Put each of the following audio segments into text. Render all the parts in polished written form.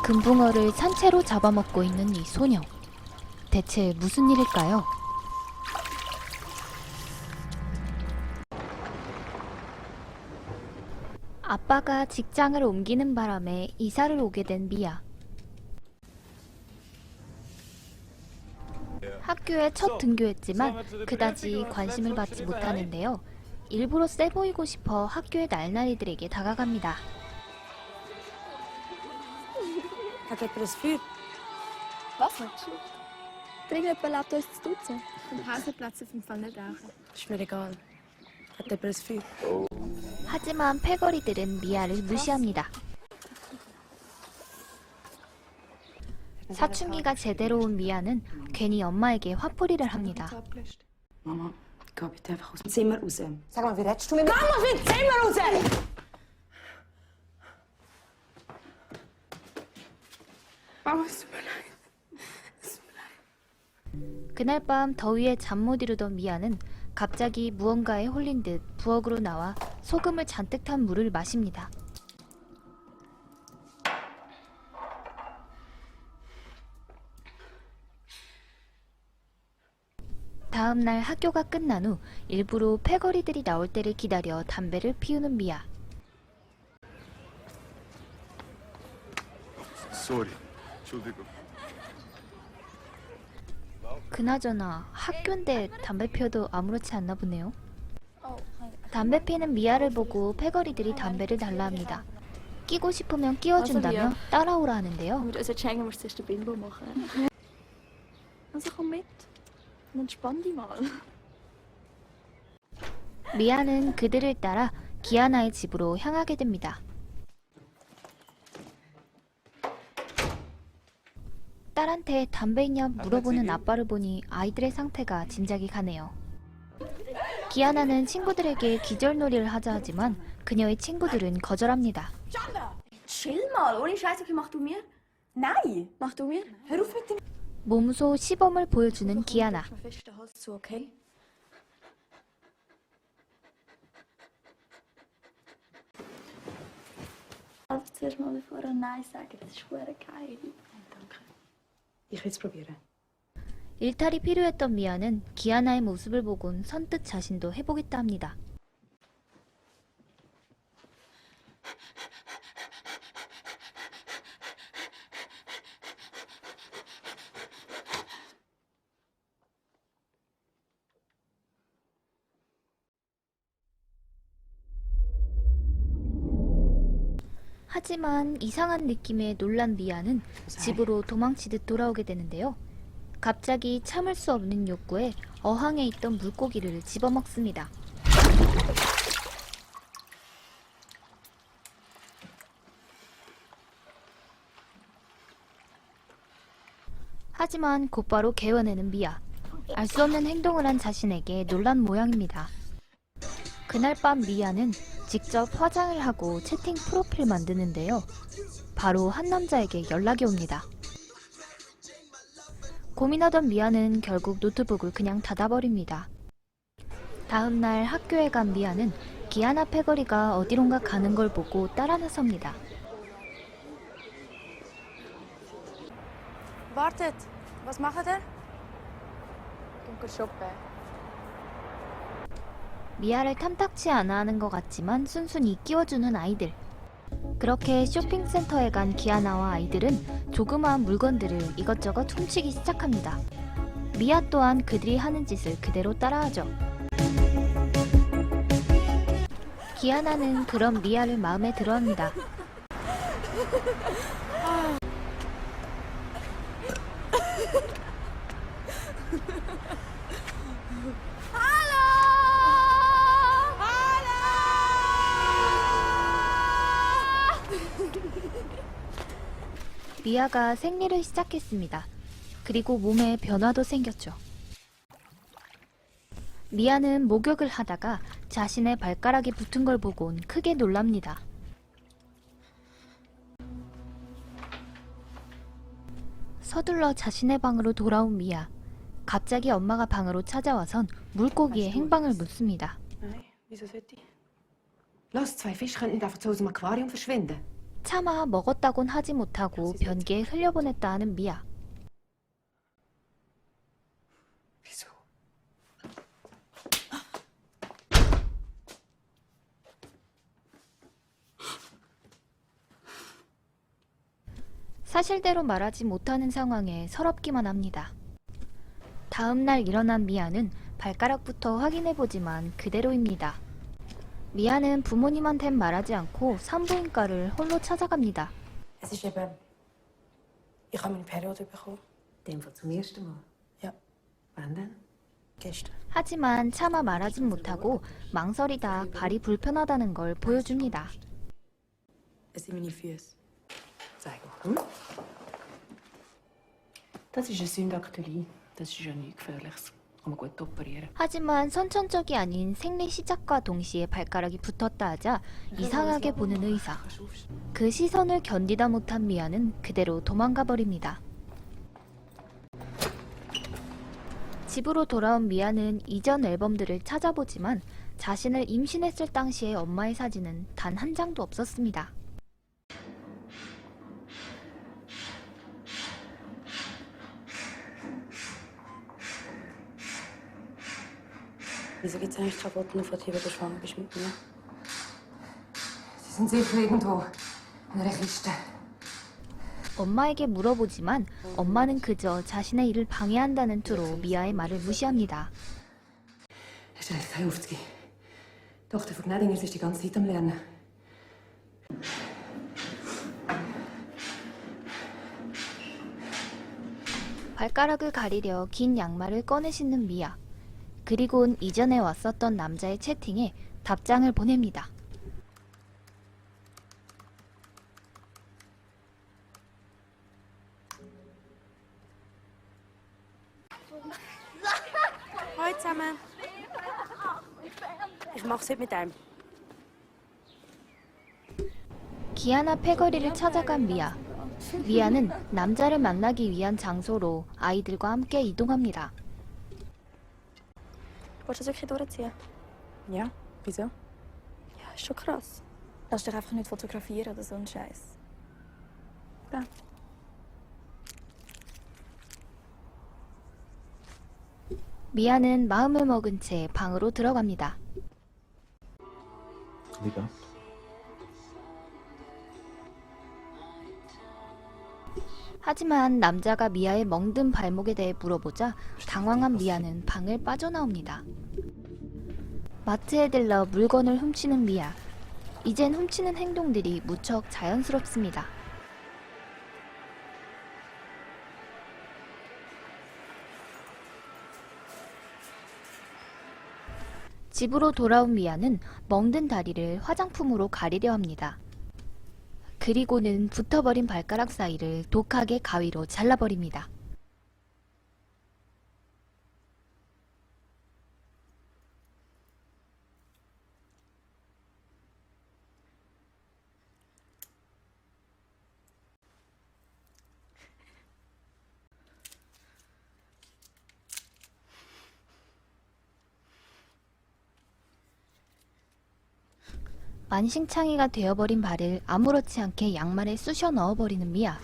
금붕어를 산채로 잡아먹고 있는 이 소녀. 대체 무슨 일일까요? 아빠가 직장을 옮기는 바람에 이사를 오게 된 미아. 학교에 첫 등교했지만 그다지 관심을 받지 못하는데요. 일부러 세 보이고 싶어 학교의 날라리들에게 다가갑니다. Gaat hij per vuur? Wasser. Dringend belabt euch zu duzen. Vom Haselplatz auf dem Pfannendachen. Ist mir egal. Gaat hij per vuur? 하지만 패거리들은 미아를 무시합니다. 사춘기가 제대로 온 미아는 괜히 엄마에게 화풀이를 합니다. Mama, ik ga bitte einfach aus dem Zimmer raus. Sag mal, wie redest du mit mir? Komm aus dem Zimmer raus! Mama, es tut mir leid. 그날 밤 더위에 잠 못 이루던 미아는 갑자기 무언가에 홀린 듯 부엌으로 나와 소금을 잔뜩 탄 물을 마십니다. 다음 날 학교가 끝난 후 일부러 패거리들이 나올 때를 기다려 담배를 피우는 미아. Sorry. Entschuldigung. 그나저나 학교인데 담배 피워도 아무렇지 않나 보네요. 담배 피는 미아를 보고 패거리들이 담배를 달라 합니다. 끼고 싶으면 끼워준다며 따라오라 하는데요. Mit unserer Schengen musst du erst den Bingo machen. Also komm mit. Und entspann dich mal. 미아는 그들을 따라 기아나의 집으로 향하게 됩니다. 딸한테 담배 있냐 물어보는 아빠를 보니 아이들의 상태가 짐작이 가네요. 기아나는 친구들에게 기절놀이를 하자 하지만 그녀의 친구들은 거절합니다. Chill mal. Ohne Scheiß, okay, mach du mir? Nein! Mach du mir? Hör auf mit dem... 몸소 시범을 보여주는 기아나. Mach mal fest den Hals zu, okay? Also zuerst mal bevor Nein sagen, das ist verdammt geil. Danke. Ich will es probieren. 일탈이 필요했던 미아는 기아나의 모습을 보곤 선뜻 자신도 해보겠다 합니다. 하지만 이상한 느낌에 놀란 미아는 집으로 도망치듯 돌아오게 되는데요. 갑자기 참을 수 없는 욕구에 어항에 있던 물고기를 집어먹습니다. 하지만 곧바로 개워내는 미아. 알 수 없는 행동을 한 자신에게 놀란 모양입니다. 그날 밤 미아는 직접 화장을 하고 채팅 프로필 만드는데요. 바로 한 남자에게 연락이 옵니다. 고민하던 미아는 결국 노트북을 그냥 닫아버립니다. 다음 날 학교에 간 미아는 기아나 패거리가 어디론가 가는 걸 보고 따라 나섭니다. Wartet! Was macht er? Gehen shoppen. 미아를 탐탁치 않아 하는 것 같지만 순순히 끼워주는 아이들. 그렇게 쇼핑센터에 간 기아나와 아이들은 조그마한 물건들을 이것저것 훔치기 시작합니다. 미아 또한 그들이 하는 짓을 그대로 따라하죠. 기아나는 그런 미아를 마음에 들어합니다. 미아가 생리를 시작했습니다. 그리고 몸에 변화도 생겼죠. 미아는 목욕을 하다가 자신의 발가락이 붙은 걸 보곤 크게 놀랍니다. 서둘러 자신의 방으로 돌아온 미아. 갑자기 엄마가 방으로 찾아와선 물고기의 행방을 묻습니다. Nein, wieso sollte ich? Los, zwei Fische könnten nicht einfach zu unserem Aquarium verschwinden. 차마 먹었다곤 하지 못하고 변기에 흘려보냈다 하는 미아. Wieso? 사실대로 말하지 못하는 상황에 서럽기만 합니다. 다음날 일어난 미아는 발가락부터 확인해보지만 그대로입니다. 미아는 부모님한텐 말하지 않고 산부인과를 홀로 찾아갑니다. Es ist eben... Ich habe meine Periode bekommen. Dem Fall zum ersten Mal. Ja, Wann denn? gestern. 하지만 차마 말하진 못하고 망설이다 발이 불편하다는 걸 보여줍니다. Es sind meine Füße. Zeig mal. Das ist eine Syndaktylie. Das ist ja nichts Gefährliches. Kann man gut operieren. 하지만 선천적이 아닌 생리 시작과 동시에 발가락이 붙었다 하자 이상하게 보는 의사. 그 시선을 견디다 못한 미아는 그대로 도망가 버립니다. 집으로 돌아온 미아는 이전 앨범들을 찾아보지만 자신을 임신했을 당시의 엄마의 사진은 단 한 장도 없었습니다. Wieso gibt es eigentlich keine Fotos von dir, wenn du schwanger bist mit mir? Sie sind sicher irgendwo in einer Kiste. 엄마에게 물어보지만 엄마는 그저 자신의 일을 방해한다는 투로 미아의 말을 무시합니다. Es ist keine aufzugeben. Die Tochter von Gnädingers ist die ganze Zeit am Lernen. 발가락을 가리려 긴 양말을 꺼내 신는 미아. 그리곤 이전에 왔었던 남자의 채팅에 답장을 보냅니다. Hallo zusammen. Ich mach's heute mit einem. 기아나 패거리를 찾아간 미아. 미아는 남자를 만나기 위한 장소로 아이들과 함께 이동합니다. Willst du das wirklich durchziehen? Ja, wieso? Ja, ist schon krass. Lass dich einfach nicht fotografieren oder so ein Scheiß. Ja. 미아는 마음을 먹은 채 방으로 들어갑니다. 네가 하지만 남자가 미아의 멍든 발목에 대해 물어보자 당황한 미아는 방을 빠져나옵니다. 마트에 들러 물건을 훔치는 미아. 이젠 훔치는 행동들이 무척 자연스럽습니다. 집으로 돌아온 미아는 멍든 다리를 화장품으로 가리려 합니다. 그리고는 붙어버린 발가락 사이를 독하게 가위로 잘라버립니다. 만신창이가 되어버린 발을 아무렇지 않게 양말에 쑤셔 넣어버리는 미아.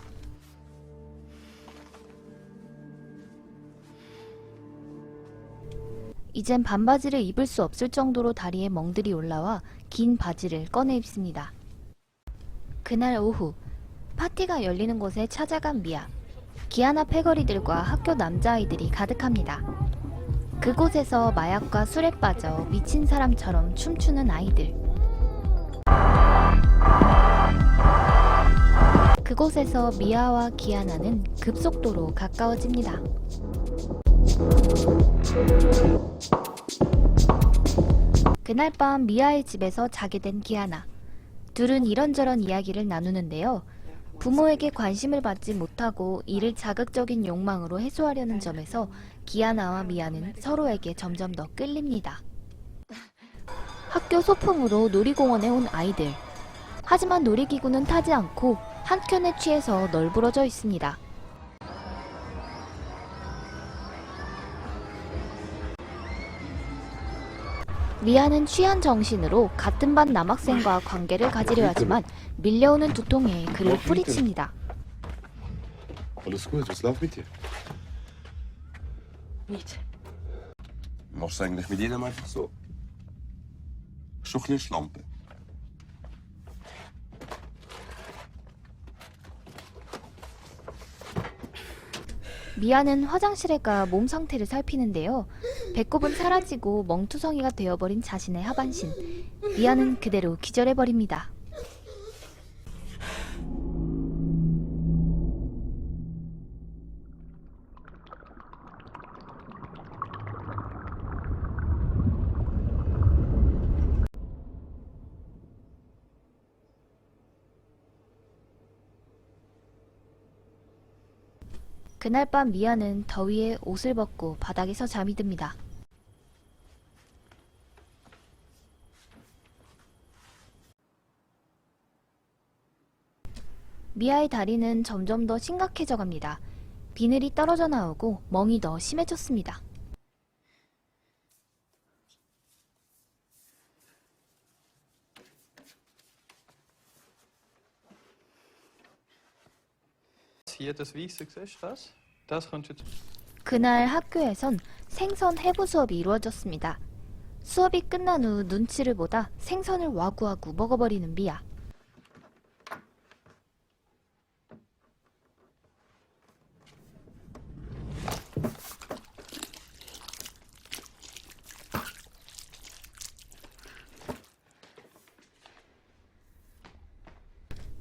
이젠 반바지를 입을 수 없을 정도로 다리에 멍들이 올라와 긴 바지를 꺼내 입습니다. 그날 오후 파티가 열리는 곳에 찾아간 미아. 기아나 패거리들과 학교 남자아이들이 가득합니다. 그곳에서 마약과 술에 빠져 미친 사람처럼 춤추는 아이들. 그곳에서 미아와 기아나는 급속도로 가까워집니다. 그날 밤 미아의 집에서 자게 된 기아나. 둘은 이런저런 이야기를 나누는데요. 부모에게 관심을 받지 못하고 이를 자극적인 욕망으로 해소하려는 점에서 기아나와 미아는 서로에게 점점 더 끌립니다. 학교 소풍으로 놀이공원에 온 아이들. 하지만 놀이기구는 타지 않고 한켠에 취해서 널브러져 있습니다. 미아는 취한 정신으로 같은 반 남학생과 관계를 가지려 하지만 밀려오는 두통에 그를 뿌리칩니다. Alles gut, was läuft mit dir? Nicht. Machst du eigentlich mit jedem einfach so? Schon ein bisschen Schlampe. 미아는 화장실에 가 몸 상태를 살피는데요. 배꼽은 사라지고 멍투성이가 되어버린 자신의 하반신. 미아는 그대로 기절해버립니다. 그날 밤 미아는 더위에 옷을 벗고 바닥에서 잠이 듭니다. 미아의 다리는 점점 더 심각해져 갑니다. 비늘이 떨어져 나오고 멍이 더 심해졌습니다. Hier das Weiße, siehst du das? Das kannst du jetzt... 그날 학교에선 생선 해부 수업이 이루어졌습니다. 수업이 끝난 후 눈치를 보다 생선을 와구와구 먹어버리는 미아.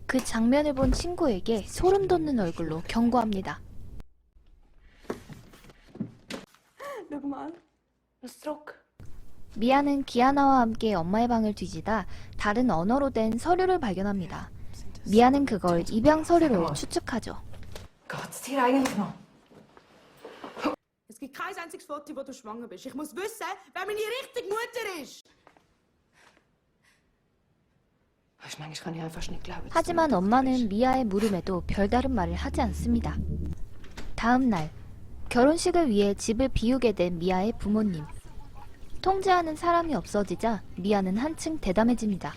그 장면을 본 친구에게 소름 돋는 얼굴로 경고합니다. Schau mal. Was Druck? 미아는 기아나와 함께 엄마의 방을 뒤지다 다른 언어로 된 서류를 발견합니다. 미아는 그걸 입양 서류로 추측하죠. Geht's dir eigentlich noch? Es gibt kein einziges Foto, wo du schwanger bist. Ich muss wissen, wer meine richtige Mutter ist. Weißt du, manchmal kann ich einfach nicht glauben. dass 하지만 du 엄마는 미아의 물음에도 별다른 말을 하지 않습니다. 다음 날 결혼식을 위해 집을 비우게 된 미아의 부모님. 통제하는 사람이 없어지자 미아는 한층 대담해집니다.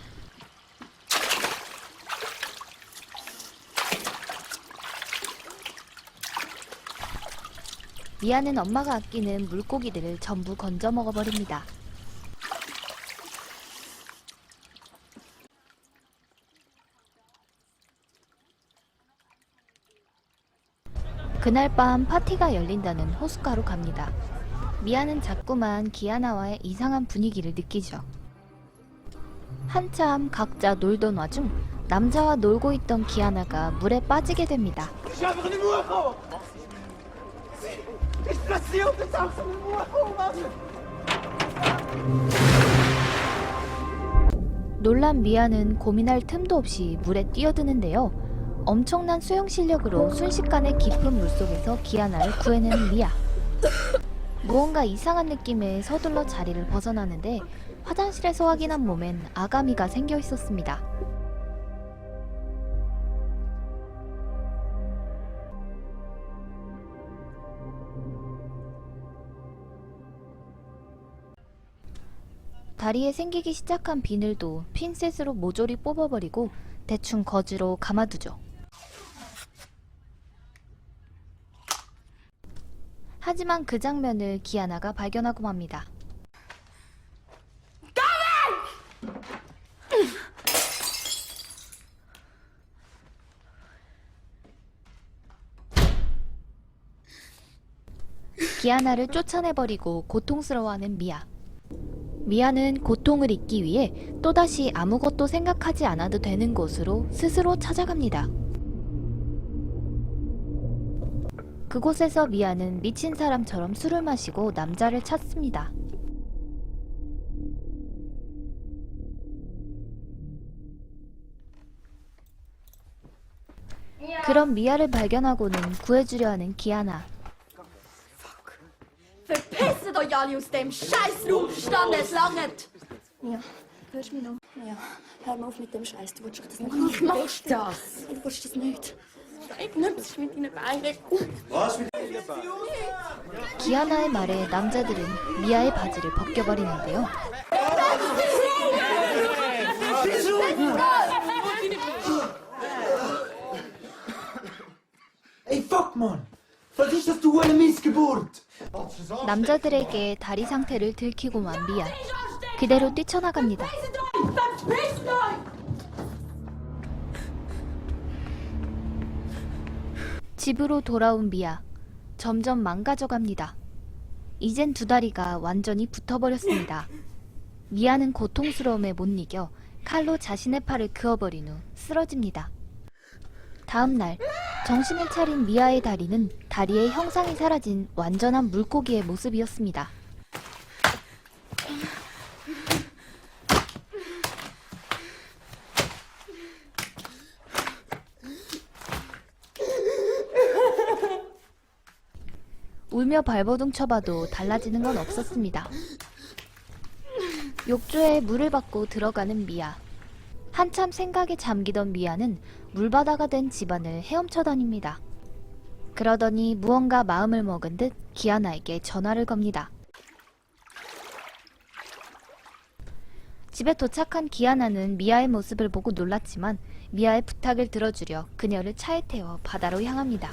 미아는 엄마가 아끼는 물고기들을 전부 건져 먹어버립니다. 그날 밤 파티가 열린다는 호숫가로 갑니다. 미아는 자꾸만 기아나와의 이상한 분위기를 느끼죠. 한참 각자 놀던 와중 남자와 놀고 있던 기아나가 물에 빠지게 됩니다. 놀란 미아는 고민할 틈도 없이 물에 뛰어드는데요. 엄청난 수영 실력으로 순식간에 깊은 물속에서 기아나를 구해내는 미아. 무언가 이상한 느낌에 서둘러 자리를 벗어나는데 화장실에서 확인한 몸엔 아가미가 생겨 있었습니다. 다리에 생기기 시작한 비늘도 핀셋으로 모조리 뽑아버리고 대충 거즈로 감아두죠. 하지만 그 장면을 기아나가 발견하고 맙니다. 기아나를 쫓아내버리고 고통스러워하는 미아. 미아는 고통을 잊기 위해 또다시 아무것도 생각하지 않아도 되는 곳으로 스스로 찾아갑니다. 그곳에서 미아는 미친 사람처럼 술을 마시고 남자를 찾습니다. 그런 미아를 발견하고는 구해주려 하는 기아나. Verpisst euch alle aus dem Scheißraum! Verstanden? Es langt! Ja, hörst du mich noch? Ja, hör mal auf mit dem Scheiß. Du willst doch das nicht. Ich mach das! Du willst das nicht. Sag nichts mit deinen Beinen. 기아나의 말에 남자들은 미아의 바지를 벗겨버리는데요. 남자들에게 다리 상태를 들키고만 미아. 그대로 뛰쳐나갑니다. 집으로 돌아온 미아. 점점 망가져갑니다. 이젠 두 다리가 완전히 붙어버렸습니다. 미아는 고통스러움에 못 이겨 칼로 자신의 팔을 그어버린 후 쓰러집니다. 다음 날 정신을 차린 미아의 다리는 다리의 형상이 사라진 완전한 물고기의 모습이었습니다. 울며 발버둥 쳐봐도 달라지는 건 없었습니다. 욕조에 물을 받고 들어가는 미아. 한참 생각에 잠기던 미아는 물바다가 된 집안을 헤엄쳐 다닙니다. 그러더니 무언가 마음을 먹은 듯 기아나에게 전화를 겁니다. 집에 도착한 기아나는 미아의 모습을 보고 놀랐지만 미아의 부탁을 들어주려 그녀를 차에 태워 바다로 향합니다.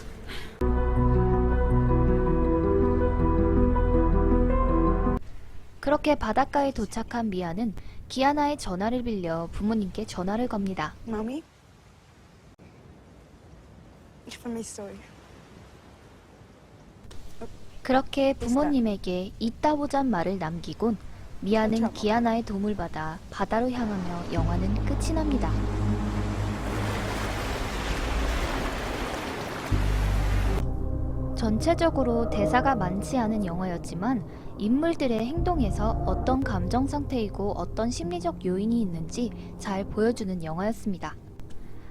그렇게 바닷가에 도착한 미아는 기아나의 전화를 빌려 부모님께 전화를 겁니다. Mami? Ich vermisse euch. 그렇게 부모님에게 이따 보잔 말을 남기곤 미아는 기아나의 도움을 받아 바다로 향하며 영화는 끝이 납니다. 전체적으로 대사가 많지 않은 영화였지만 인물들의 행동에서 어떤 감정 상태이고 어떤 심리적 요인이 있는지 잘 보여주는 영화였습니다.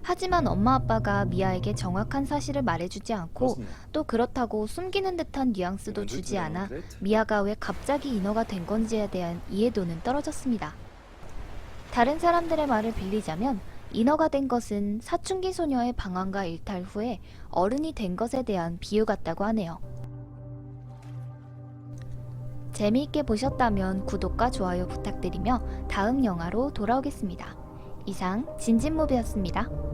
하지만 엄마 아빠가 미아에게 정확한 사실을 말해주지 않고 또 그렇다고 숨기는 듯한 뉘앙스도 주지 않아 미아가 왜 갑자기 인어가 된 건지에 대한 이해도는 떨어졌습니다. 다른 사람들의 말을 빌리자면 인어가 된 것은 사춘기 소녀의 방황과 일탈 후에 어른이 된 것에 대한 비유 같다고 하네요. 재미있게 보셨다면 구독과 좋아요 부탁드리며 다음 영화로 돌아오겠습니다. 이상 진진무비였습니다.